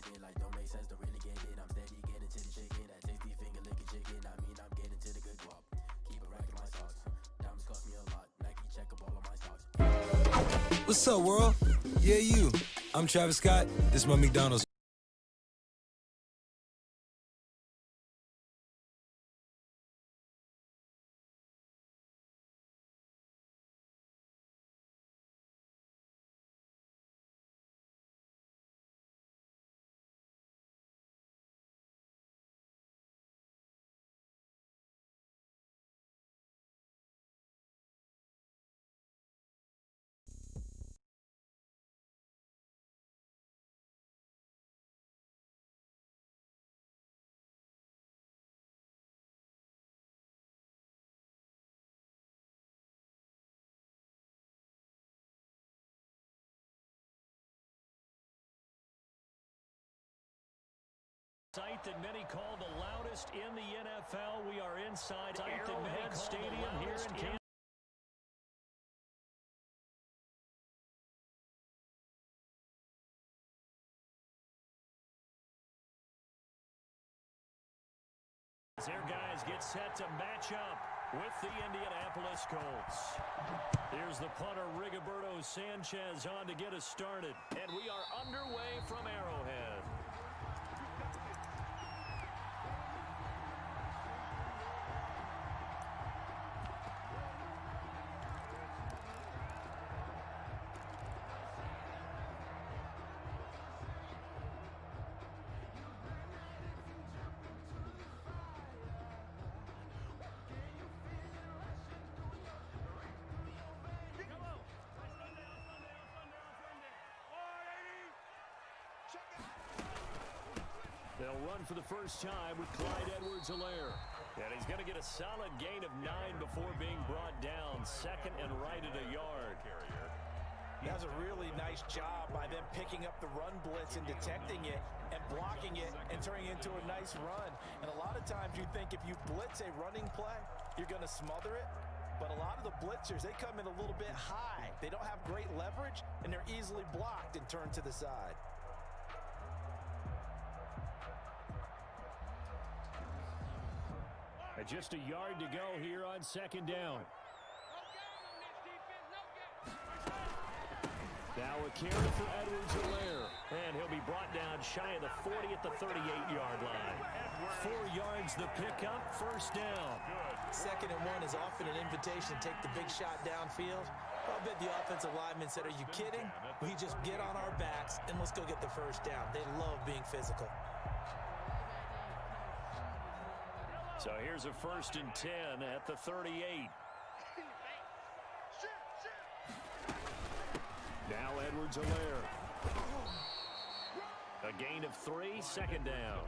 chicken. Like, don't make sense to really get it. I'm steady getting to the chicken. That tasty finger licking chicken. I mean, I'm getting to the good guap. Keep a rack in my socks. Diamonds cost me a lot. Nike check up all of my stocks. What's up, world? Yeah, you. I'm Travis Scott. This is my McDonald's. Sight that many call the loudest in the NFL. We are inside Arrowhead Stadium here in Kansas. Their guys get set to match up with the Indianapolis Colts. Here's the punter, Rigoberto Sanchez, on to get us started. And we are underway from Arrowhead. They'll run for the first time with Clyde Edwards-Helaire. And he's going to get a solid gain of 9 before being brought down. Second and right at a yard. That's a really nice job by them picking up the run blitz and detecting it and blocking it and turning it into a nice run. And a lot of times you think if you blitz a running play, you're going to smother it. But a lot of the blitzers, they come in a little bit high. They don't have great leverage, and they're easily blocked and turned to the side. Just a yard to go here on second down. Now a carry for Edwards-Helaire. And he'll be brought down shy of the 40 at the 38-yard line. 4 yards the pickup, first down. Second and 1 is often an invitation to take the big shot downfield. I bet the offensive lineman said, are you kidding? We just get on our backs and let's go get the first down. They love being physical. So here's a 1st and 10 at the 38. Now Edwards-Helaire. A gain of 3, second down.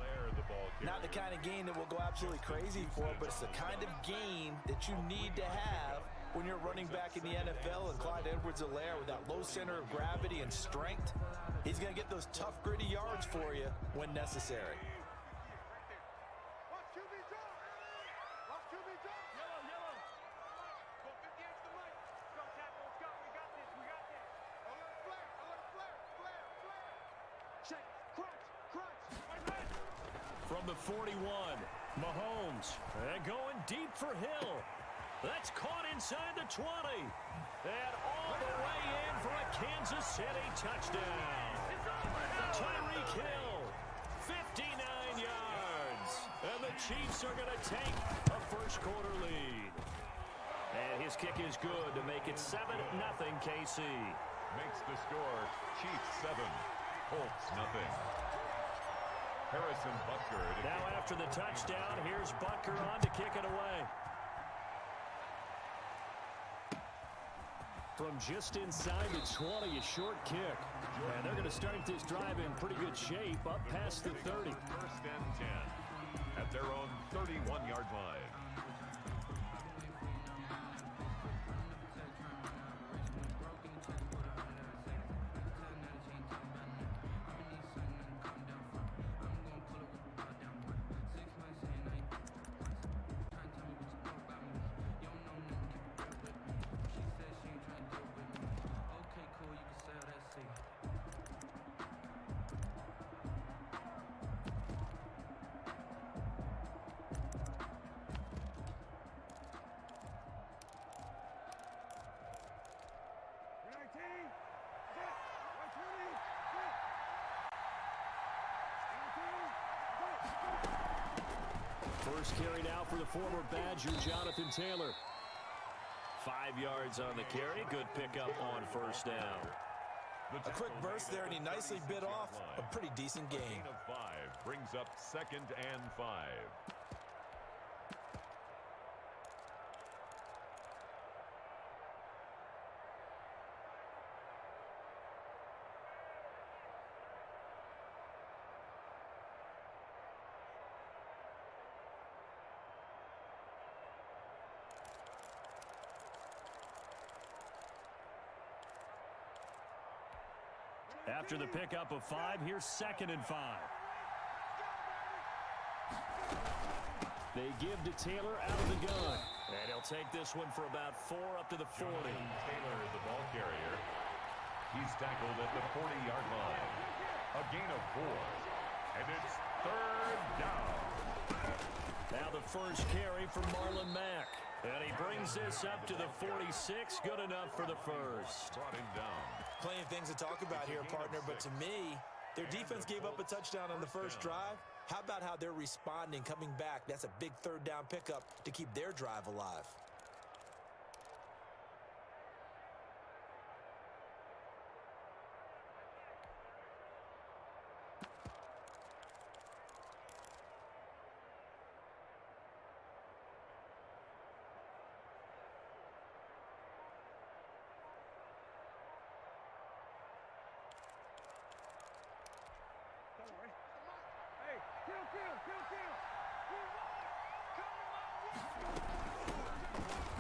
Not the kind of gain that we'll go absolutely crazy for, but it's the kind of gain that you need to have when you're running back in the NFL. And Clyde Edwards-Helaire, with that low center of gravity and strength, he's going to get those tough, gritty yards for you when necessary. From the 41, Mahomes, and going deep for Hill. That's caught inside the 20. And all the way in for a Kansas City touchdown. Tyreek Hill, 59 yards. And the Chiefs are going to take a first quarter lead. And his kick is good to make it 7-0 KC. Makes the score Chiefs 7, Colts 0. Harrison Butker. Now after the touchdown, here's Butker on to kick it away. From just inside the 20, a short kick. And they're going to start this drive in pretty good shape, up past the 30. 1st and 10 at their own 31-yard line. First carry now for the former Badger, Jonathan Taylor. 5 yards on the carry. Good pickup on first down. A quick burst there, and he nicely bit off a pretty decent gain. Gain of 5 brings up 2nd and 5. After the pickup of 5, here's 2nd and 5. They give to Taylor out of the gun. And he'll take this one for about 4 up to the 40. Taylor, the ball carrier. He's tackled at the 40-yard line. A gain of 4. And it's 3rd down. Now the first carry for Marlon Mack. And he brings this up to the 46. Good enough for the first. Brought him down. Plenty of things to talk about here, partner, but to me, their defense gave up a touchdown on the first drive. How about how they're responding, coming back? That's a big 3rd down pickup to keep their drive alive.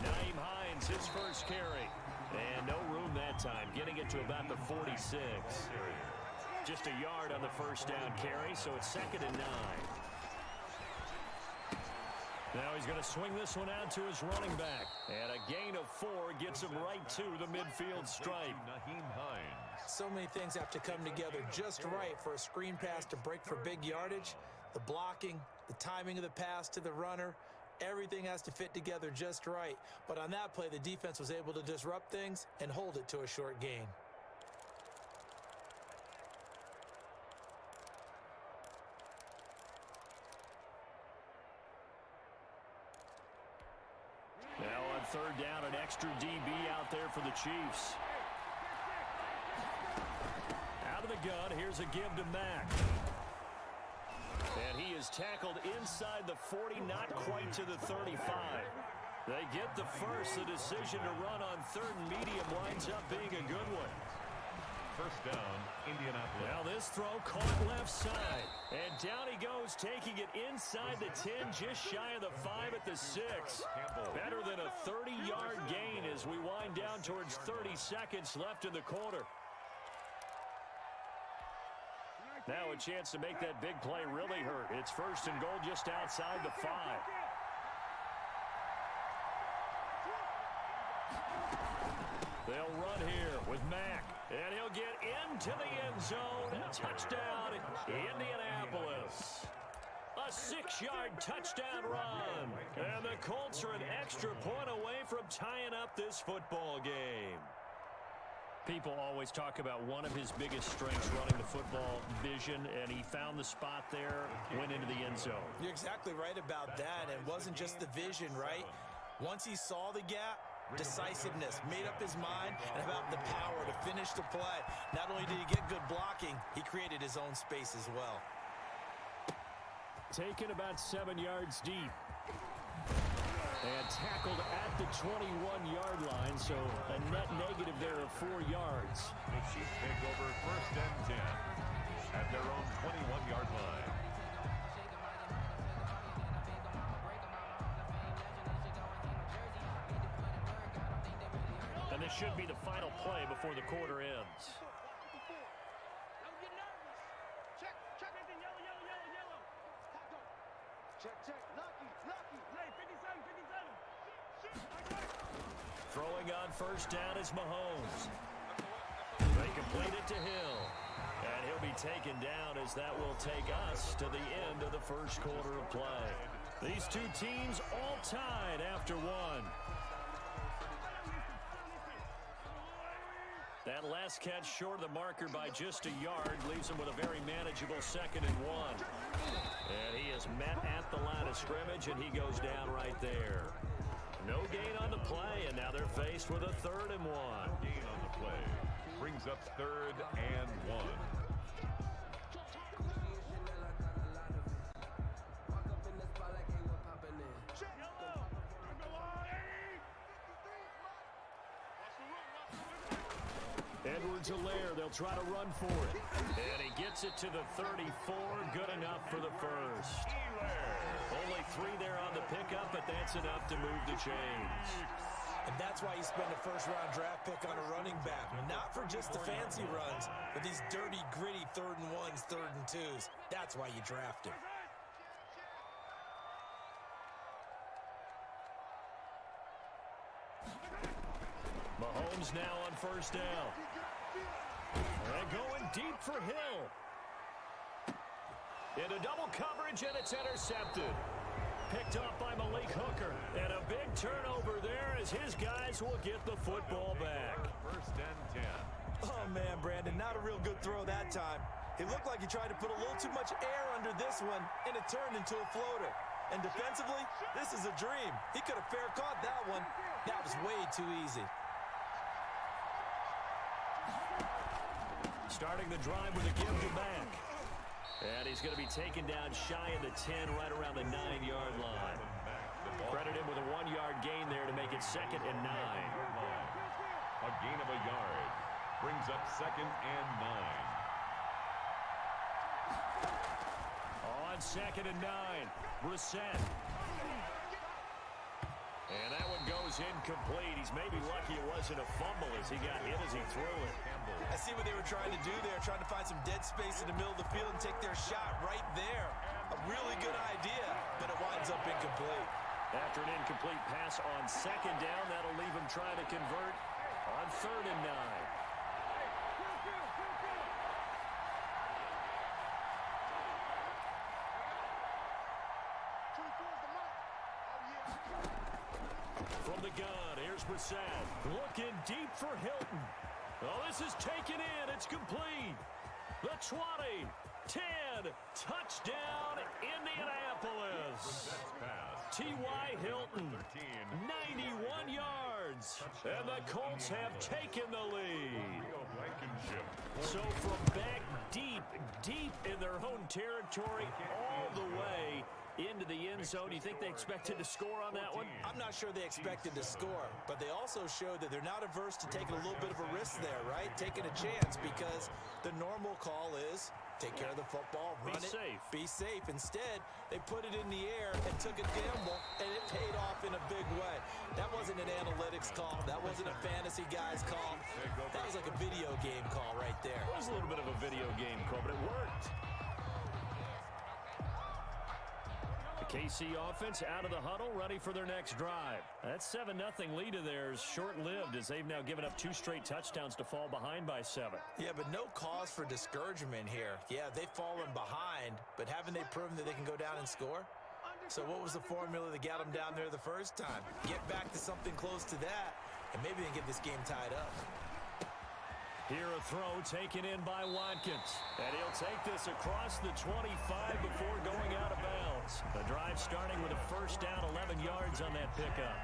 Naeem Hines, his first carry. And no room that time, getting it to about the 46. Just a yard on the first down carry, so it's 2nd and 9. Now he's going to swing this one out to his running back. And a gain of 4 gets him right to the midfield stripe. Naeem Hines. So many things have to come together just right for a screen pass to break for big yardage. The blocking, the timing of the pass to the runner, everything has to fit together just right. But on that play, the defense was able to disrupt things and hold it to a short gain. Now on 3rd down, an extra DB out there for the Chiefs. Out of the gun, here's a give to Mack. And he is tackled inside the 40, not quite to the 35. They get the first. The decision to run on 3rd and medium winds up being a good one. First down, Indianapolis. Now this throw caught left side. And down he goes, taking it inside the 10, just shy of the 5 at the 6. Better than a 30-yard gain as we wind down towards 30 seconds left in the quarter. Now a chance to make that big play really hurt. It's 1st and goal just outside the 5. They'll run here with Mack. And he'll get into the end zone. Touchdown, Indianapolis. A 6-yard touchdown run. And the Colts are an extra point away from tying up this football game. People always talk about one of his biggest strengths running the football, vision, and he found the spot there, went into the end zone. You're exactly right about that. It wasn't just the vision, right? Once he saw the gap, decisiveness, made up his mind, and about the power to finish the play. Not only did he get good blocking, he created his own space as well. Taken about 7 yards deep. And tackled at the 21-yard line, so a net negative there of 4 yards. The Chiefs take over 1st and 10 at their own 21-yard line. And this should be the final play before the quarter ends. Throwing on 1st down is Mahomes. They complete it to Hill. And he'll be taken down as that will take us to the end of the 1st quarter of play. These two teams all tied after 1. That last catch short of the marker by just a yard leaves him with a very manageable 2nd and 1. And he is met at the line of scrimmage, and he goes down right there. No gain on the play, and now they're faced with a 3rd and 1. Gain on the play. Brings up 3rd and 1. Edwards-Helaire, they'll try to run for it. And he gets it to the 34, good enough for the first. Only 3 there on the pickup, but that's enough to move the chains. And that's why you spend a first-round draft pick on a running back. Not for just the fancy runs, but these dirty, gritty 3rd and 1s, 3rd and 2s. That's why you draft him. Mahomes now on 1st down. And going deep for Hill. Into double coverage, and it's intercepted. Picked off by Malik Hooker. And a big turnover there as his guys will get the football back. 1st and 10. Oh, man, Brandon, not a real good throw that time. It looked like he tried to put a little too much air under this one, and it turned into a floater. And defensively, this is a dream. He could have fair caught that one. That was way too easy. Starting the drive with a give to back. And he's going to be taken down shy of the 10, right around the 9-yard line. Credit him with a 1-yard gain there to make it 2nd and 9. A gain of a yard. Brings up 2nd and 9. On 2nd and 9, Brissett. And that one goes incomplete. He's maybe lucky it wasn't a fumble as he got hit as he threw it. I see what they were trying to do there, trying to find some dead space in the middle of the field and take their shot right there. A really good idea, but it winds up incomplete. After an incomplete pass on 2nd down, that'll leave him trying to convert on 3rd and 9. From the gun, here's Brissett. Looking deep for Hilton. Oh, this is taken in. It's complete. The 20, 10, touchdown, Indianapolis. T.Y. Hilton, 91 yards. And the Colts have taken the lead. So from back deep in their own territory, all the way into the end zone. You think they expected to score on that one? I'm not sure they expected to score, but they also showed that they're not averse to taking a little bit of a risk there, right? Taking a chance, because the normal call is take care of the football, run it, be safe. Instead, they put it in the air and took a gamble, and it paid off in a big way. That wasn't an analytics call. That wasn't a fantasy guy's call. That was like a video game call right there. It was a little bit of a video game call, but it worked. KC offense out of the huddle, ready for their next drive. That 7-0 lead of theirs short-lived as they've now given up 2 straight touchdowns to fall behind by 7. Yeah, but no cause for discouragement here. Yeah, they've fallen behind, but haven't they proven that they can go down and score? So what was the formula that got them down there the first time? Get back to something close to that, and maybe they can get this game tied up. Here a throw taken in by Watkins. And he'll take this across the 25 before going out of bounds. The drive starting with a 1st down, 11 yards on that pickup.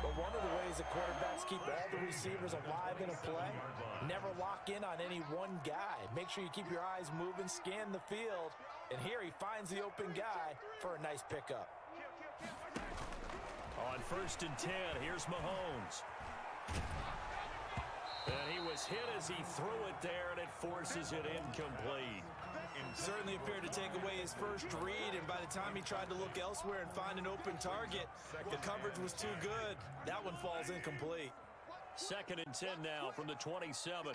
But one of the ways that quarterbacks keep all the receivers alive in a play, never lock in on any one guy. Make sure you keep your eyes moving, scan the field. And here he finds the open guy for a nice pickup. On 1st and 10, here's Mahomes. And he was hit as he threw it there, and it forces it incomplete. Certainly appeared to take away his first read, and by the time he tried to look elsewhere and find an open target, the coverage was too good. That one falls incomplete. 2nd and 10 now from the 27.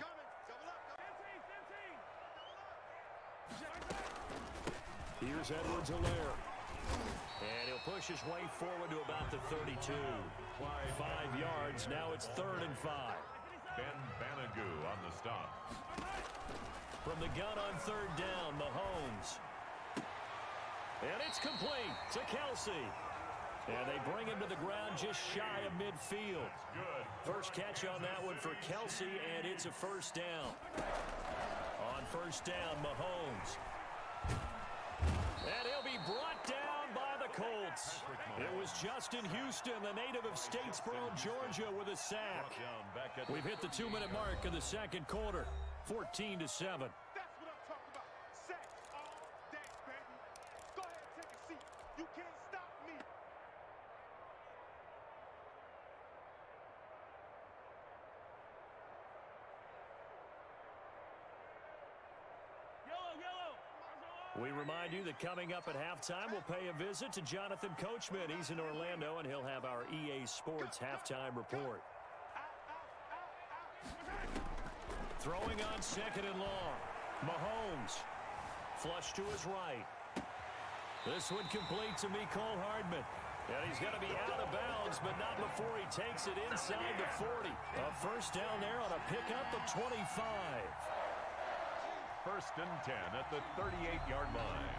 Here's Edwards-Helaire. And he'll push his way forward to about the 32. 5 yards, now it's 3rd and 5. Ben Banagou on the stop. From the gun on 3rd down, Mahomes. And it's complete to Kelsey. And they bring him to the ground just shy of midfield. First catch on that one for Kelsey, and it's a first down. On first down, Mahomes. And he'll be brought down by the Colts. It was Justin Houston, the native of Statesboro, Georgia, with a sack. We've hit the 2-minute mark of the second quarter, 14-7. That's what I'm talking about. Sacks all day, baby. Go ahead and take a seat. You can't stop me. We remind you that coming up at halftime, we'll pay a visit to Jonathan Coachman. He's in Orlando, and he'll have our EA Sports halftime report. Throwing on second and long. Mahomes. Flush to his right. This one complete to Mecole Hardman. And he's going to be out of bounds, but not before he takes it inside the 40. A first down there on a pickup of 25. First and 10 at the 38-yard line.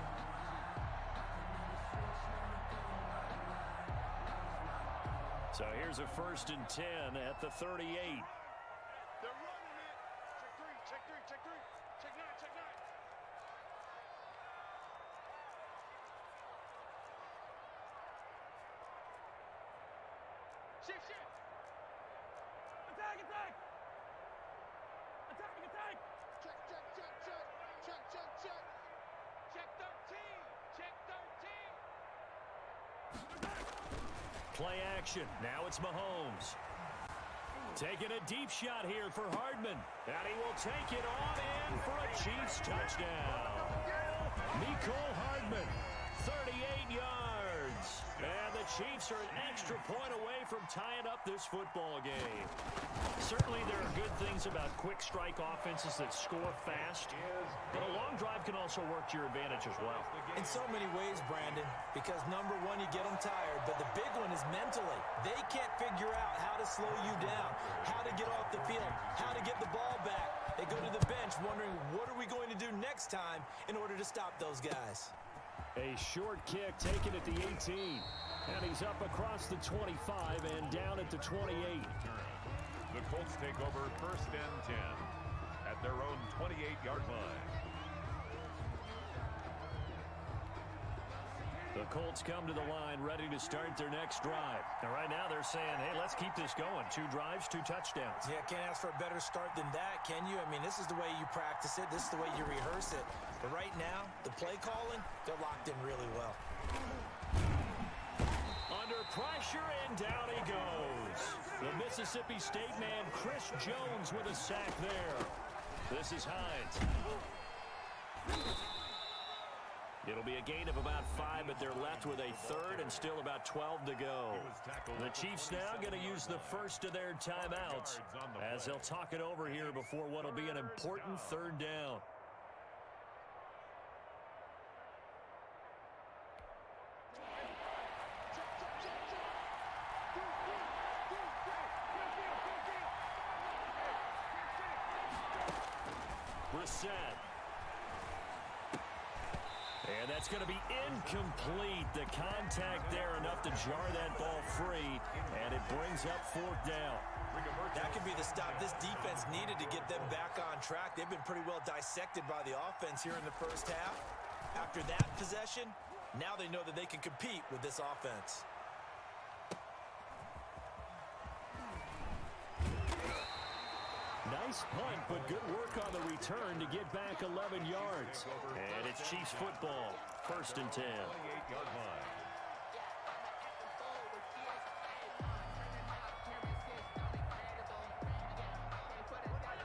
So here's a first and 10 at the 38. They're running it. Check three, check three. Check nine, check nine. Shift, shift. Attack, attack. Attack, attack. Check, check, check, check. Check, check, check. Check 13. Check 13. Play action. Now it's Mahomes. Taking a deep shot here for Hardman. And he will take it on in for a Chiefs touchdown. Mecole Hardman, 38 yards. And the Chiefs are an extra point away from tying up this football game. Certainly there are good things about quick strike offenses that score fast, but a long drive can also work to your advantage as well. In so many ways, Brandon, because number one, you get them tired, but the big one is mentally. They can't figure out how to slow you down, how to get off the field, how to get the ball back. They go to the bench wondering, what are we going to do next time in order to stop those guys? A short kick taken at the 18, and he's up across the 25 and down at the 28. The Colts take over first and 10 at their own 28-yard line. The Colts come to the line ready to start their next drive. And right now they're saying, hey, let's keep this going. 2 drives, 2 touchdowns. Yeah, can't ask for a better start than that, can you? I mean, this is the way you practice it. This is the way you rehearse it. But right now, the play calling, they're locked in really well. Under pressure, and down he goes. The Mississippi State man, Chris Jones, with a sack there. This is Hines. It'll be a gain of about 5, but they're left with a third and still about 12 to go. The Chiefs now going to use the first of their timeouts as they'll talk it over here before what will be an important third down. Brissett. And that's going to be incomplete. The contact there enough to jar that ball free, and it brings up 4th down. That could be the stop this defense needed to get them back on track. They've been pretty well dissected by the offense here in the first half. After that possession, now they know that they can compete with this offense. Nice punt, but good work on the return to get back 11 yards. And it's Chiefs football, first and 10. 28-yard line.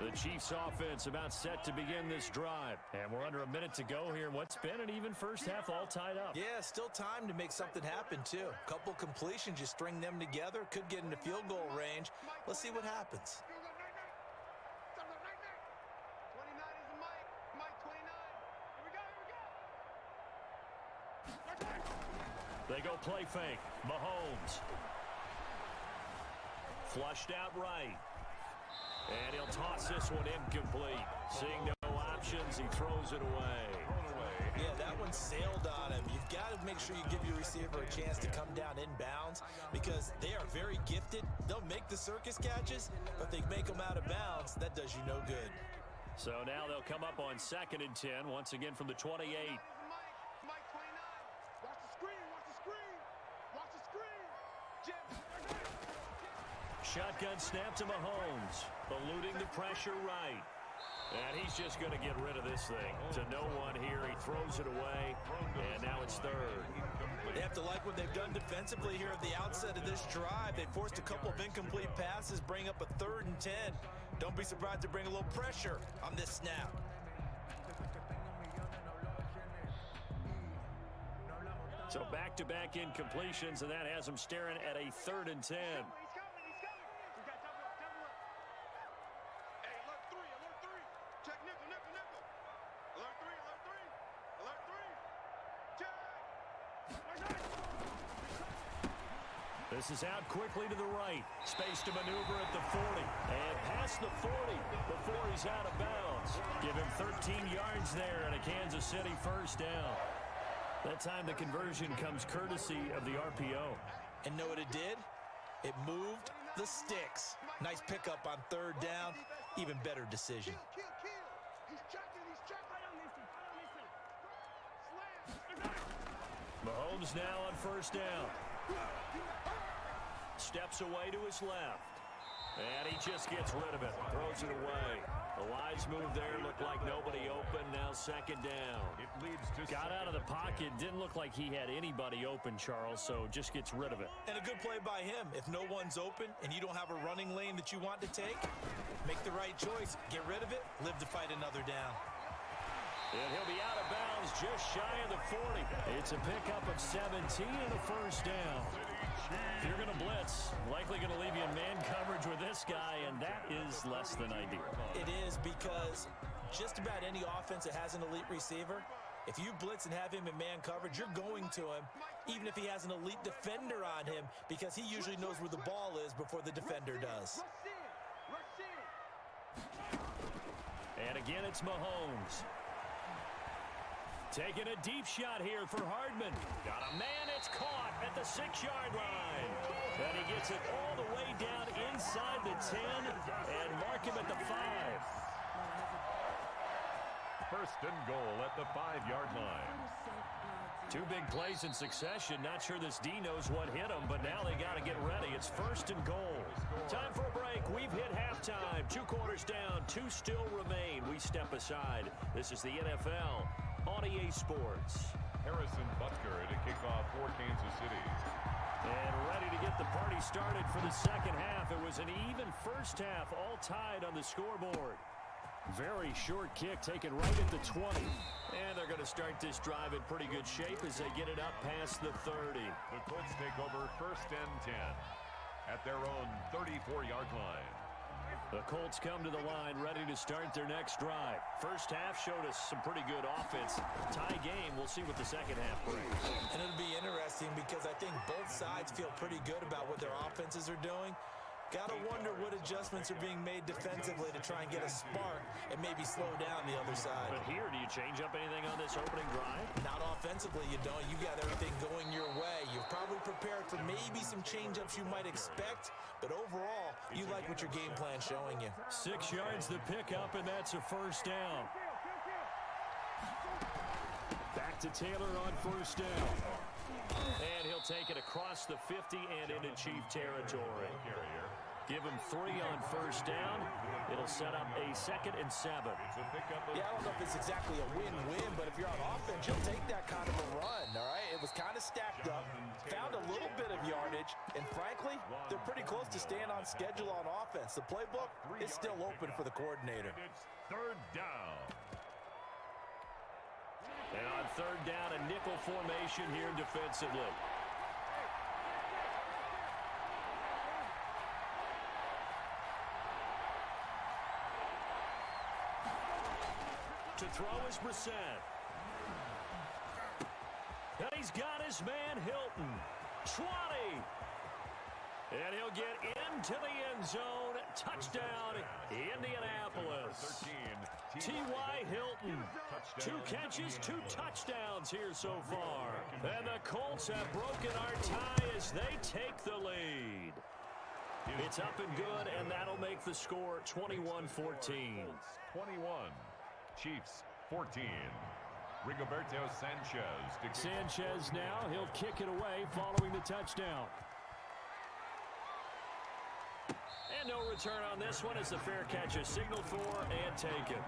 The Chiefs offense about set to begin this drive. And we're under a minute to go here in what's been an even first half, all tied up. Yeah, still time to make something happen, too. Couple completions, you string them together, could get into field goal range. Let's see what happens. They go play fake. Mahomes. Flushed out right. And he'll toss this one incomplete. Seeing no options, he throws it away. Yeah, that one zone sailed on him. You've got to make sure you give your receiver a chance to come down inbounds because they are very gifted. They'll make the circus catches, but if they make them out of bounds, that does you no good. So now they'll come up on 2nd and 10, once again from the 28. Mike 29. Watch the screen. Watch the screen. Watch the screen. Shotgun snap to Mahomes, eluding the pressure right. And he's just going to get rid of this thing to no one here. He throws it away, and now it's 3rd. They have to like what they've done defensively here at the outset of this drive. They forced a couple of incomplete passes, bring up a 3rd and 10. Don't be surprised to bring a little pressure on this snap. So back-to-back incompletions, and that has them staring at a 3rd and 10. This is out quickly to the right. Space to maneuver at the 40. And past the 40 before he's out of bounds. Give him 13 yards there and a Kansas City 1st down. That time the conversion comes courtesy of the RPO. And know what it did? It moved the sticks. Nice pickup on 3rd down. Even better decision. He's checking. Mahomes now on 1st down. Steps away to his left. And he just gets rid of it. Throws it away. The wise move there. Looked like nobody open. Now 2nd down. It leads to Got out of the pocket. Didn't look like he had anybody open, Charles, so just gets rid of it. And a good play by him. If no one's open and you don't have a running lane that you want to take, make the right choice. Get rid of it. Live to fight another down. And he'll be out of bounds just shy of the 40. It's a pickup of 17 and a 1st down. If you're going to blitz, likely going to leave you in man coverage with this guy, and that is less than ideal. It is because just about any offense that has an elite receiver, if you blitz and have him in man coverage, you're going to him, even if he has an elite defender on him, because he usually knows where the ball is before the defender does. And again, it's Mahomes. Taking a deep shot here for Hardman. Got a man, it's caught at the 6-yard line. And he gets it all the way down inside the 10 and mark him at the 5. 1st and goal at the 5-yard line. 2 big plays in succession. Not sure this D knows what hit him, but now they got to get ready. It's 1st and goal. Time for a break. We've hit halftime. 2 quarters down. 2 still remain. We step aside. This is the NFL on EA Sports. Harrison Butker to kick off for Kansas City. And ready to get the party started for the 2nd half. It was an even 1st half, all tied on the scoreboard. Very short kick taken right at the 20. And they're going to start this drive in pretty good shape as they get it up past the 30. The Colts take over 1st and 10 at their own 34-yard line. The Colts come to the line ready to start their next drive. 1st half showed us some pretty good offense. Tie game. We'll see what the 2nd half brings. And it'll be interesting because I think both sides feel pretty good about what their offenses are doing. Got to wonder what adjustments are being made defensively to try and get a spark and maybe slow down the other side. But here, do you change up anything on this opening drive? Not offensively, you don't. You got everything going your way. You've probably prepared for maybe some change-ups you might expect, but overall, you like what your game plan's showing you. 6 yards the pickup, and that's a 1st down. Back to Taylor on 1st down. And he'll take it across the 50 and into Chief territory. Give him 3 on 1st down. It'll set up a 2nd and 7. Yeah, I don't know if it's exactly a win-win, but if you're on offense, you'll take that kind of a run, all right? It was kind of stacked up, found a little bit of yardage, and frankly, they're pretty close to staying on schedule on offense. The playbook is still open for the coordinator. It's 3rd down. And on 3rd down, a nickel formation here defensively. To throw is Brissett. And he's got his man Hilton. 20. And he'll get into the end zone. Touchdown, Indianapolis. 13. T.Y. Hilton. 2 catches, 2 touchdowns here so far. And the Colts have broken our tie as they take the lead. It's up and good, and that'll make the score 21-14. 21. Chiefs 14. Rigoberto Sanchez. Sanchez now, he'll kick it away following the touchdown. And no return on this one as the fair catch is signaled for and taken.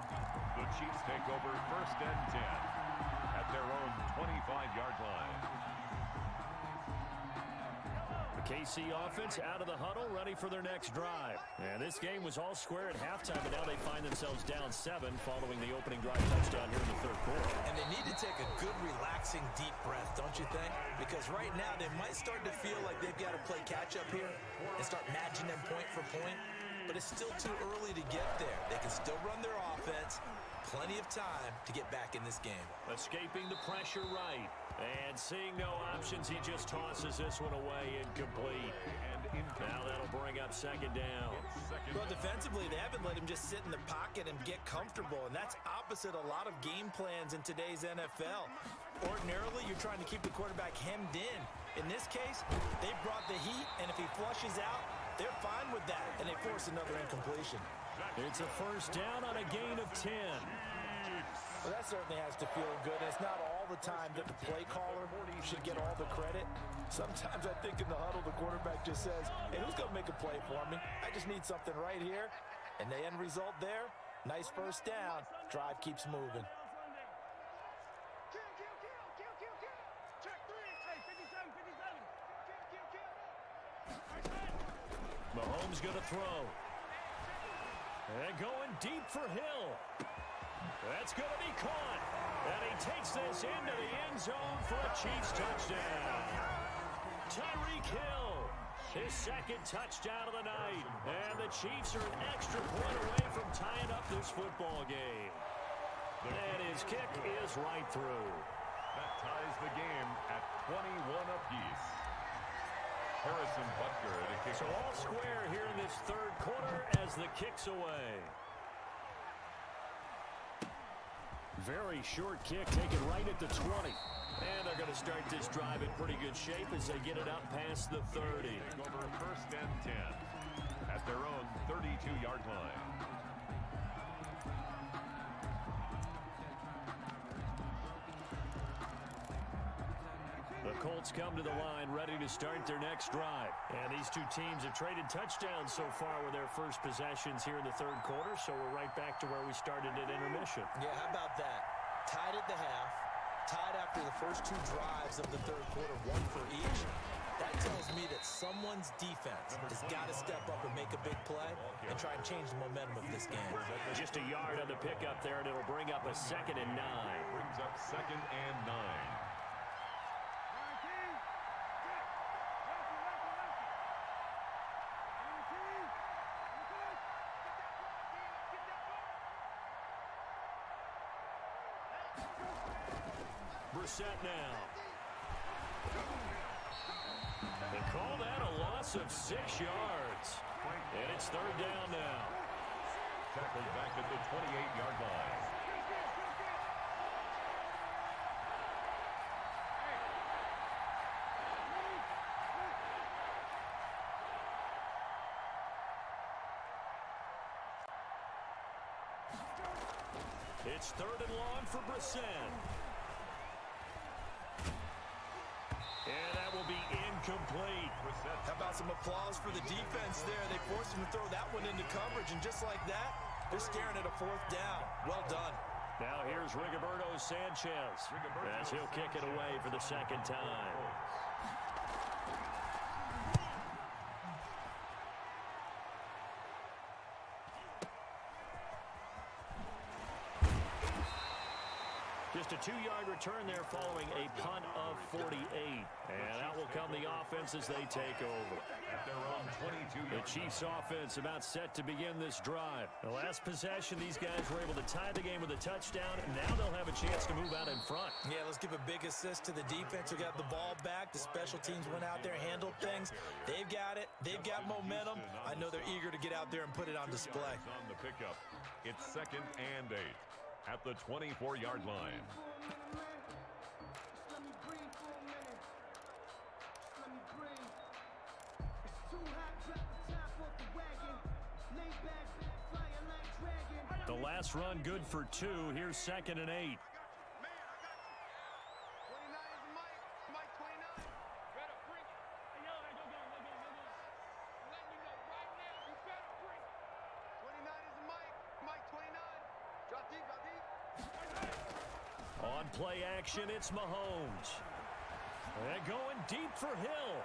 The Chiefs take over 1st and 10 at their own 25-yard line. The KC offense out of the huddle, ready for their next drive. And this game was all square at halftime, but now they find themselves down 7 following the opening drive touchdown here in the 3rd quarter. And they need to take a good, relaxing, deep breath, don't you think? Because right now they might start to feel like they've got to play catch-up here and start matching them point for point. But it's still too early to get there. They can still run their offense. Plenty of time to get back in this game. Escaping the pressure right. And seeing no options, he just tosses this one away incomplete. Now that'll bring up 2nd down. Well, defensively, they haven't let him just sit in the pocket and get comfortable, and that's opposite a lot of game plans in today's NFL. Ordinarily, you're trying to keep the quarterback hemmed in. In this case, they brought the heat, and if he flushes out, they're fine with that, and they force another incompletion. It's a 1st down on a gain of 10. Well, that certainly has to feel good. It's not all the time that the play caller should get all the credit. Sometimes I think in the huddle, the quarterback just says, hey, who's going to make a play for me? I just need something right here. And the end result there, nice 1st down. Drive keeps moving. Mahomes going to throw. And going deep for Hill. That's going to be caught. And he takes this into the end zone for a Chiefs touchdown. Tyreek Hill, his 2nd touchdown of the night. And the Chiefs are an extra point away from tying up this football game. And his kick is right through. That ties the game at 21 apiece. Harrison Butker to kick. So all square here in this 3rd quarter as the kick's away. Very short kick taken right at the 20. And they're going to start this drive in pretty good shape as they get it up past the 30. Over 1st and 10 at their own 32-yard line. The Colts come to the line ready to start their next drive. And these two teams have traded touchdowns so far with their first possessions here in the 3rd quarter, so we're right back to where we started at intermission. Yeah, how about that? Tied at the half, tied after the first 2 drives of the 3rd quarter, 1 for each. That tells me that someone's defense has got to step up and make a big play and try and change the momentum of this game. Just a yard on the pickup there, and it'll bring up a 2nd and 9. Brings up 2nd and 9. Brissett now. They call that a loss of 6 yards. And it's 3rd down now. Tackled back at the 28-yard line. It's 3rd and long for Brissett. And that will be incomplete. How about some applause for the defense there? They forced him to throw that one into coverage, and just like that, they're staring at a 4th down. Well done. Now here's Rigoberto Sanchez as he'll kick it away for the 2nd time. Just a 2-yard return there following a punt of 48. And that will come the offense as they take over. At their own 22-yard The Chiefs offense about set to begin this drive. The last possession, these guys were able to tie the game with a touchdown, and now they'll have a chance to move out in front. Yeah, let's give a big assist to the defense who got the ball back. The special teams went out there, handled things. They've got it. They've got momentum. I know they're eager to get out there and put it on display. On the pickup. It's 2nd and 8 at the 24-yard line. The last run good for 2. Here's 2nd and 8. On play action, it's Mahomes. And going deep for Hill.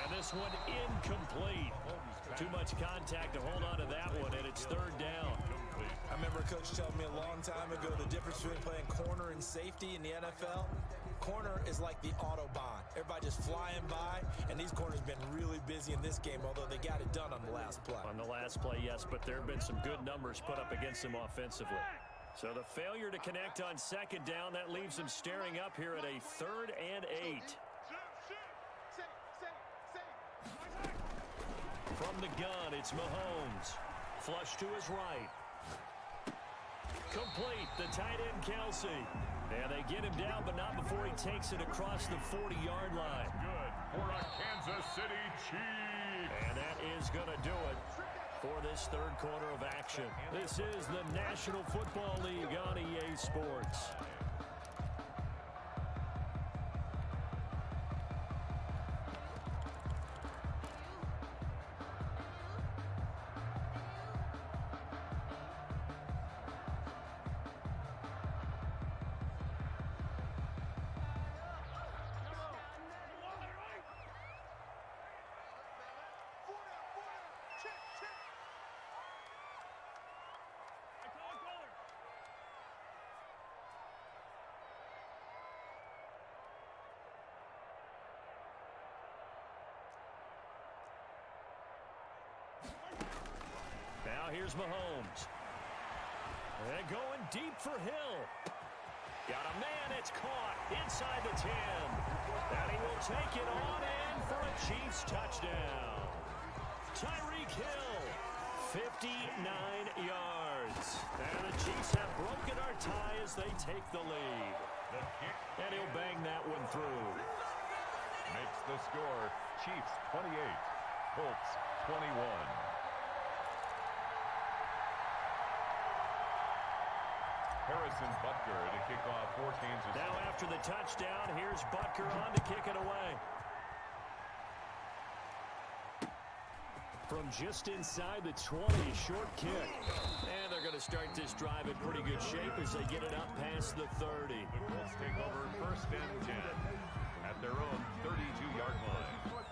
And this one incomplete. Too much contact to hold on to that one, and it's 3rd down. I remember a coach telling me a long time ago the difference between playing corner and safety in the NFL. Corner is like the Autobahn. Everybody just flying by, and these corners have been really busy in this game, although they got it done on the last play. On the last play, yes, but there have been some good numbers put up against them offensively. So the failure to connect on 2nd down, that leaves them staring up here at a 3rd and 8. From the gun, it's Mahomes. Flush to his right. Complete, the tight end, Kelsey. And they get him down, but not before he takes it across the 40-yard line. Good for a Kansas City Chiefs. And that is going to do it for this 3rd quarter of action. This is the National Football League on EA Sports. Now here's Mahomes. And going deep for Hill. Got a man, it's caught inside the 10. And he will take it on in for a Chiefs touchdown. Tyreek Hill, 59 yards. And the Chiefs have broken our tie as they take the lead. The kick. And he'll bang that one through. Makes the score Chiefs 28, Colts 21. Harrison Butker to kick off for Kansas City. Now after the touchdown, here's Butker on to kick it away. From just inside the 20, short kick. And they're going to start this drive in pretty good shape as they get it up past the 30. The Colts take over 1st and 10 at their own 32-yard line.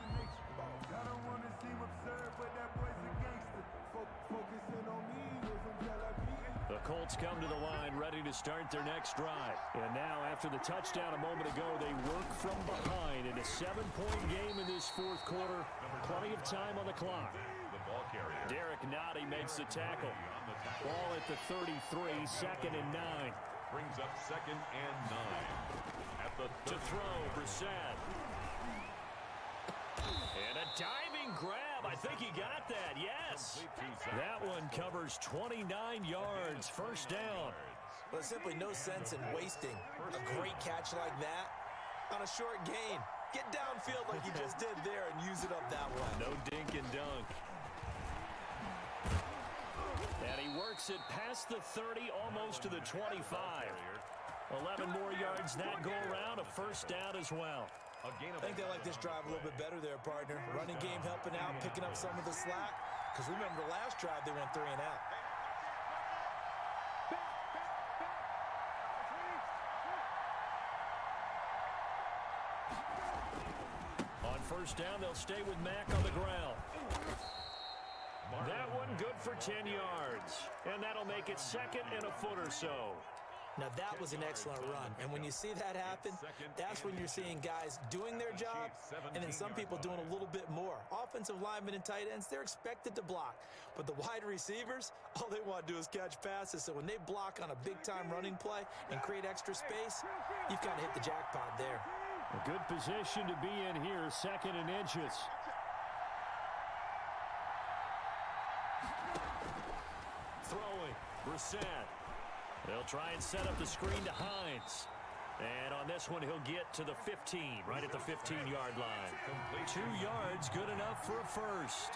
The Colts come to the line ready to start their next drive. And now after the touchdown a moment ago, they work from behind in a 7-point game in this 4th quarter. Plenty of time on the clock. The ball carrier. Derek Nottie makes the tackle. Ball at the 33, 2nd and 9. Brings up 2nd and 9. At the To throw, Brissett. And a diving grab. I think he got that, yes. That one covers 29 yards, 1st down. Well, there's simply no sense in wasting a great catch like that on a short gain. Get downfield like you just did there and use it up that way. No dink and dunk. And he works it past the 30, almost to the 25. 11 more yards that go around, a 1st down as well. I think they like this drive a little bit better there, partner. Running game helping out, picking up some of the slack. Because remember the last drive, they went 3 and out. On 1st down, they'll stay with Mack on the ground. That one good for 10 yards. And that'll make it 2nd and a foot or so. Now, that was an excellent run. And when you see that happen, that's when you're seeing guys doing their job and then some people doing a little bit more. Offensive linemen and tight ends, they're expected to block. But the wide receivers, all they want to do is catch passes. So when they block on a big-time running play and create extra space, you've got to hit the jackpot there. A good position to be in here, 2nd and inches. Throwing, Brissett. They'll try and set up the screen to Hines. And on this one, he'll get to the 15, right at the 15-yard line. 2 yards, good enough for a first.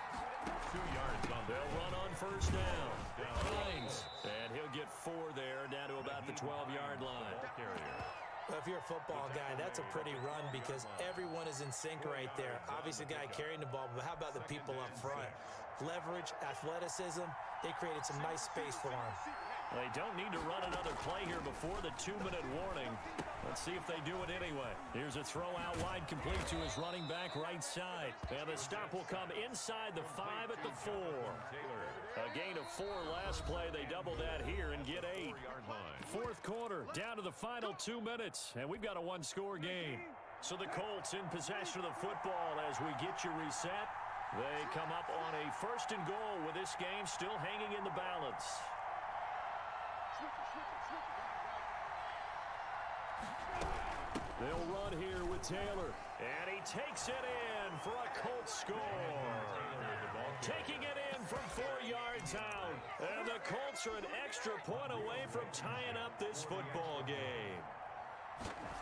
2 yards on. They'll run on first down. Hines. And he'll get 4 there, down to about the 12-yard line. Well, if you're a football guy, that's a pretty run because everyone is in sync right there. Obviously, the guy carrying the ball, but how about the people up front? Leverage, athleticism, they created some nice space for him. They don't need to run another play here before the 2-minute warning. Let's see if they do it anyway. Here's a throw out wide, complete to his running back right side. And the stop will come inside the 5 at the 4. A gain of 4 last play. They double that here and get 8. 4th quarter, down to the final 2 minutes. And we've got a 1-score game. So the Colts in possession of the football as we get you reset. They come up on a 1st and goal with this game still hanging in the balance. They'll run here with Taylor. And he takes it in for a Colts score. Taking it in from 4 yards out. And the Colts are an extra point away from tying up this football game.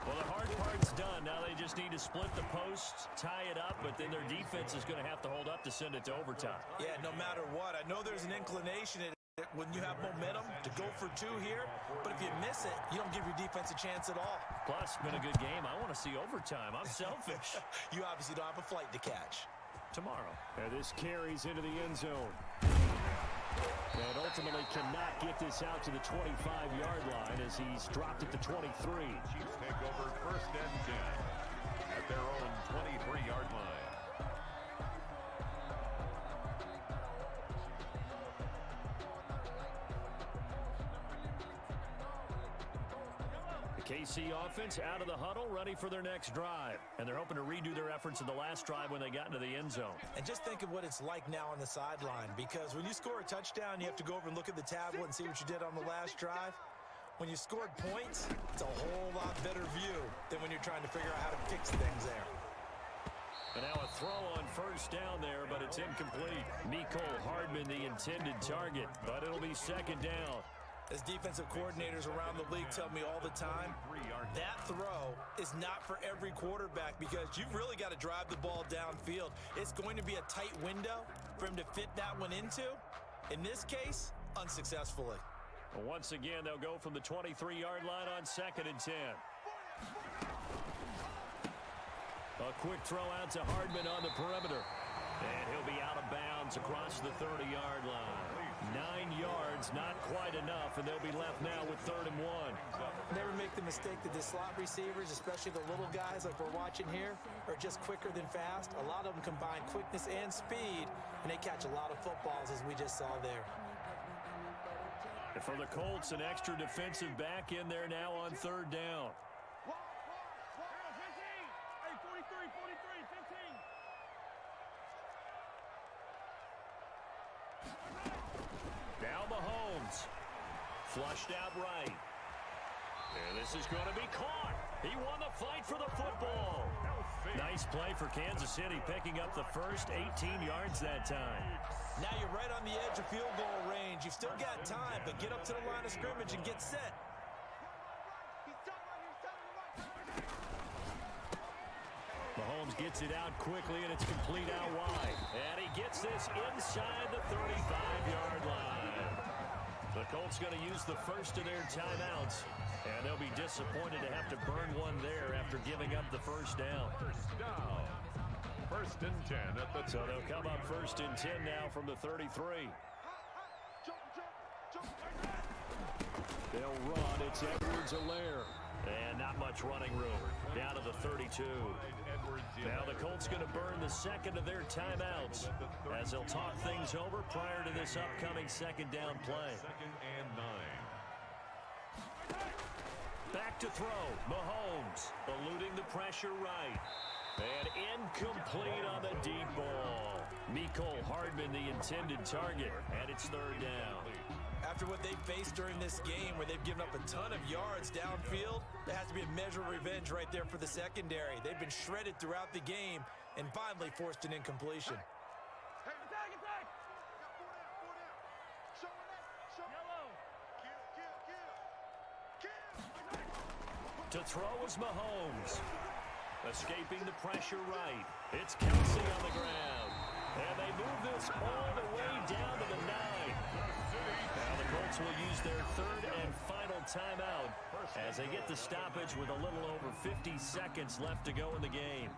Well, the hard part's done. Now they just need to split the posts, tie it up, but then their defense is going to have to hold up to send it to overtime. Yeah, no matter what. I know there's an inclination when you have momentum to go for 2 here, but if you miss it, you don't give your defense a chance at all. Plus, it's been a good game. I want to see overtime. I'm selfish. You obviously don't have a flight to catch. Tomorrow. And this carries into the end zone. And ultimately cannot get this out to the 25-yard line as he's dropped at the 23. Chiefs take over 1st and 10 at their own 23-yard line. KC offense out of the huddle, ready for their next drive. And they're hoping to redo their efforts in the last drive when they got into the end zone. And just think of what it's like now on the sideline, because when you score a touchdown, you have to go over and look at the tablet and see what you did on the last drive. When you scored points, it's a whole lot better view than when you're trying to figure out how to fix things there. And now a throw on first down there, but it's incomplete. Mecole Hardman, the intended target, but it'll be 2nd down. As defensive coordinators around the league tell me all the time, that throw is not for every quarterback because you've really got to drive the ball downfield. It's going to be a tight window for him to fit that one into. In this case, unsuccessfully. Well, once again, they'll go from the 23-yard line on 2nd and 10. A quick throw out to Hardman on the perimeter. And he'll be out of bounds across the 30-yard line. 9 yards, not quite enough, and they'll be left now with 3rd and 1. Never make the mistake that the slot receivers, especially the little guys like we're watching here, are just quicker than fast. A lot of them combine quickness and speed, and they catch a lot of footballs, as we just saw there. And for the Colts, an extra defensive back in there now on 3rd down. Now Mahomes. Flushed out right. And this is going to be caught. He won the fight for the football. Nice play for Kansas City, picking up the first 18 yards that time. Now you're right on the edge of field goal range. You've still got time, but get up to the line of scrimmage and get set. Mahomes gets it out quickly, and it's complete out wide. And he gets this inside the 35-yard line. The Colts going to use the first of their timeouts, and they'll be disappointed to have to burn one there after giving up the first down. First down. 1st and 10 at the. So they'll come up 1st and 10 now from the 33. They'll run. It's Edwards-Helaire. And not much running room. Down to the 32. Now the Colts going to burn the 2nd of their timeouts as they'll talk things over prior to this upcoming 2nd down play. 2nd and 9. Back to throw. Mahomes eluding the pressure right. And incomplete on the deep ball. Mecole Hardman the intended target, and it's third down. After what they've faced during this game where they've given up a ton of yards downfield, there has to be a measure of revenge right there for the secondary. They've been shredded throughout the game and finally forced an incompletion. Hey, attack, attack! Got four down. Show it up, show it. Yellow. Kill. To throw is Mahomes. Escaping the pressure right. It's Kelsey on the ground. And they move this all the way down to the 9. Now the Colts will use their third and final timeout as they get the stoppage with a little over 50 seconds left to go in the game.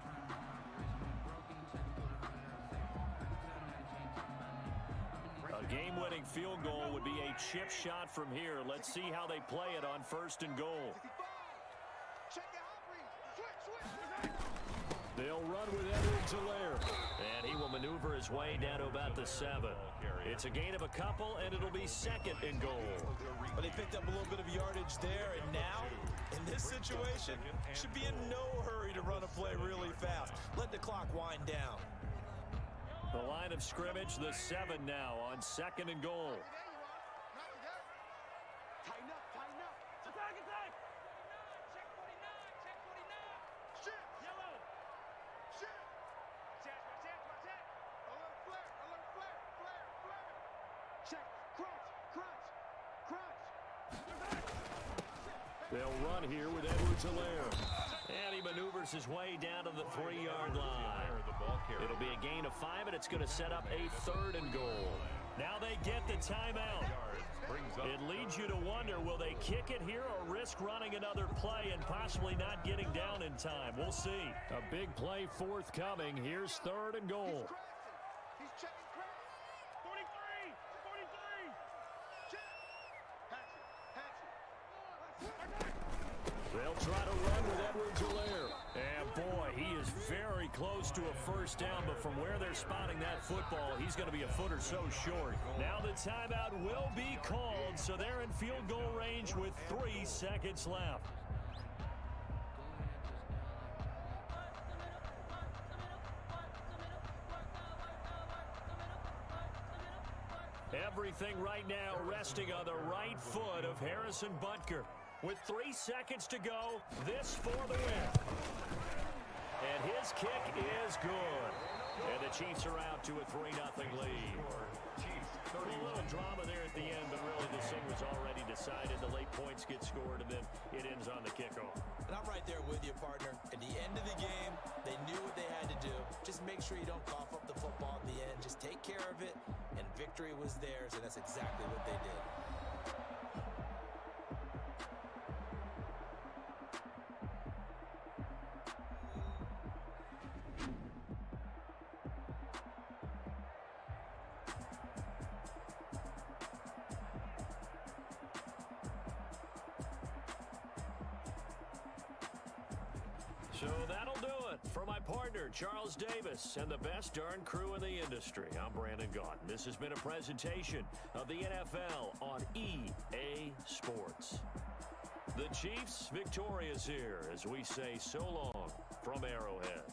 A game-winning field goal would be a chip shot from here. Let's see how they play it on 1st and goal. They'll run with Edwards-Helaire. And he will maneuver his way down to about the 7. It's a gain of a couple, and it'll be 2nd and goal. But they picked up a little bit of yardage there, and now, in this situation, should be in no hurry to run a play really fast. Let the clock wind down. The line of scrimmage, the 7 now on 2nd and goal. Tighten up, tighten up. Attack, attack. Check 49, check 49. Shit. Yellow. Shit. Attack. Alert flare, flare. Check. Crunch. They'll run here with Edwards-Helaire. And he maneuvers his way down to the 3-yard line. It'll be a gain of 5, and it's going to set up a 3rd and goal. Now they get the timeout. It leads you to wonder, will they kick it here or risk running another play and possibly not getting down in time? We'll see. A big play forthcoming. Here's 3rd and goal. He's checking crack. 43. Check. Hatchet. They'll try to run with Edwards-Helaire. And boy, he is very close to a first down, but from where they're spotting that football, he's going to be a foot or so short. Now the timeout will be called, so they're in field goal range with 3 seconds left. Everything right now resting on the right foot of Harrison Butker. With 3 seconds to go, this for the win. And his kick is good. And the Chiefs are out to a 3-0 lead. A little drama there at the end, but really this thing was already decided. The late points get scored, and then it ends on the kickoff. And I'm right there with you, partner. At the end of the game, they knew what they had to do. Just make sure you don't cough up the football at the end. Just take care of it, and victory was theirs, and that's exactly what they did. So that'll do it for my partner, Charles Davis, and the best darn crew in the industry. I'm Brandon Gaudin. This has been a presentation of the NFL on EA Sports. The Chiefs victorious here as we say so long from Arrowhead.